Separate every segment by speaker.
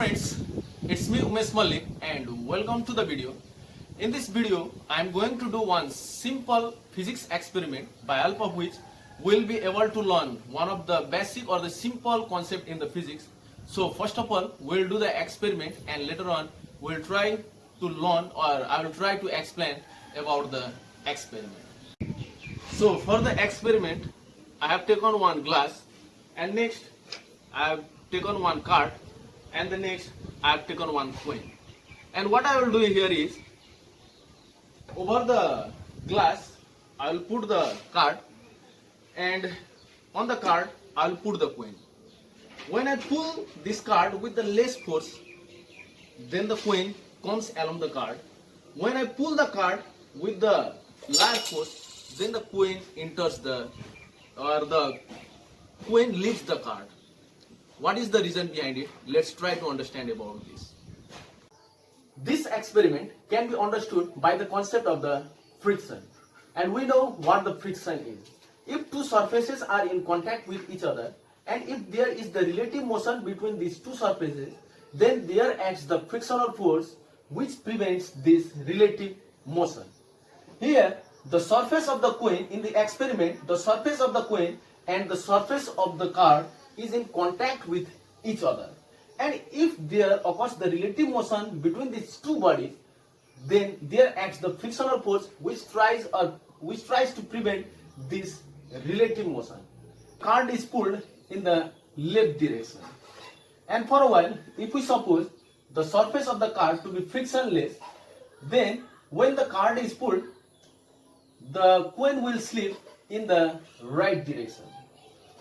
Speaker 1: Friends, it's me Umesh Malik and welcome to the video. In this video, I am going to do one simple physics experiment by help of which we'll be able to learn one of the basic or the simple concept in the physics. So first of all, we'll do the experiment and later on we'll try to learn or I will try to explain about the experiment. So for the experiment, I have taken one glass and next I have taken one card and the next I have taken one coin. And what I will do here is, over the glass I will put the card and on the card I will put the coin. When I pull this card with the less force, then the coin comes along the card. When I pull the card with the large force, then the coin enters the coin leaves the card. What is the reason behind it? Let's try to understand about this. This experiment can be understood by the concept of the friction. And we know what the friction is. If two surfaces are in contact with each other and if there is the relative motion between these two surfaces, then there acts the frictional force which prevents this relative motion. Here, the surface of the coin in the experiment, the surface of the coin and the surface of the card is in contact with each other, and if there occurs the relative motion between these two bodies, then there acts the frictional force which tries to prevent this relative motion. Card is pulled in the left direction, and for a while, if we suppose the surface of the card to be frictionless, then when the card is pulled, the coin will slip in the right direction.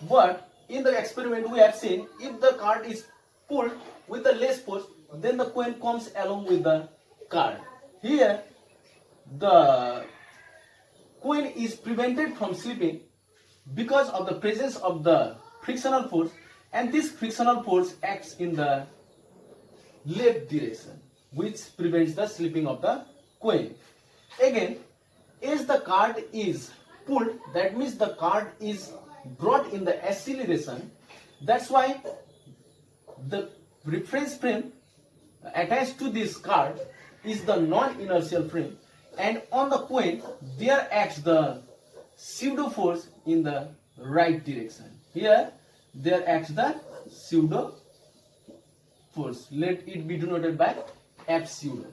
Speaker 1: But in the experiment we have seen, if the card is pulled with the less force, then the coin comes along with the card. Here, the coin is prevented from slipping because of the presence of the frictional force, and this frictional force acts in the left direction, which prevents the slipping of the coin. Again, as the card is pulled, that means the card is brought in the acceleration. That's why the reference frame attached to this card is the non-inertial frame, and on the coin there acts the pseudo force in the right direction. Here there acts the pseudo force. Let it be denoted by F pseudo.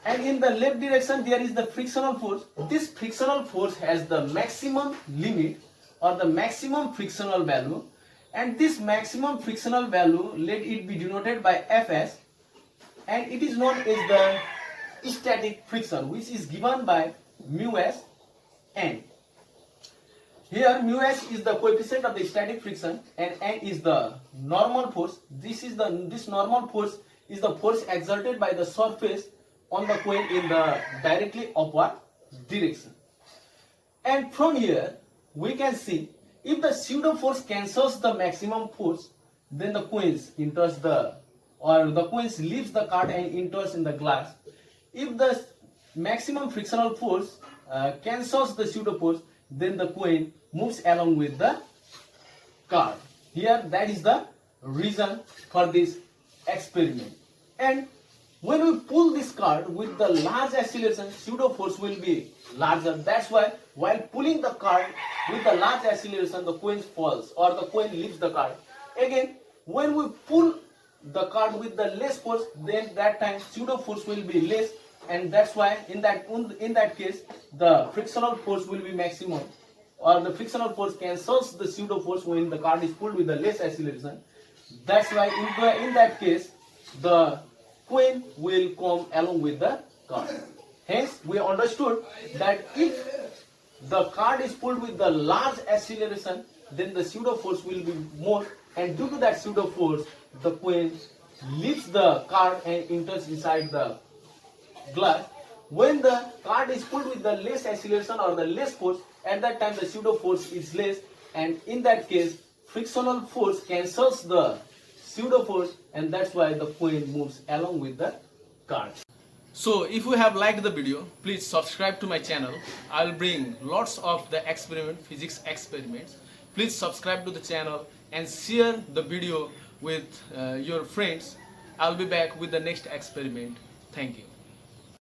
Speaker 1: And in the left direction there is the frictional force. This frictional force has the maximum limit or the maximum frictional value, and this maximum frictional value, let it be denoted by Fs, and it is known as the static friction, which is given by mu s n. Here mu s is the coefficient of the static friction and n is the normal force. This normal force is the force exerted by the surface on the coin in the directly upward direction. And from here we can see, if the pseudo force cancels the maximum force, then the coins leaves the card and enters in the glass. If the maximum frictional force cancels the pseudo force, then the coin moves along with the card. Here, that is the reason for this experiment. And when we pull this card with the large acceleration, pseudo force will be larger. That's why while pulling the card with the large acceleration, the coin falls or the coin leaves the card. Again, when we pull the card with the less force, then that time pseudo force will be less, and that's why in that case the frictional force will be maximum, or the frictional force cancels the pseudo force when the card is pulled with the less acceleration. That's why in that case the coin will come along with the card. Hence, we understood that if the card is pulled with the large acceleration, then the pseudo force will be more, and due to that pseudo force, the coin leaves the card and enters inside the glass. When the card is pulled with the less acceleration or the less force, at that time the pseudo force is less, and in that case, frictional force cancels the pseudo force, and that's why the coin moves along with the card. So if you have liked the video, please subscribe to my channel. I will bring lots of the physics experiments. Please subscribe to the channel and share the video with your friends. I'll be back with the next experiment. Thank you.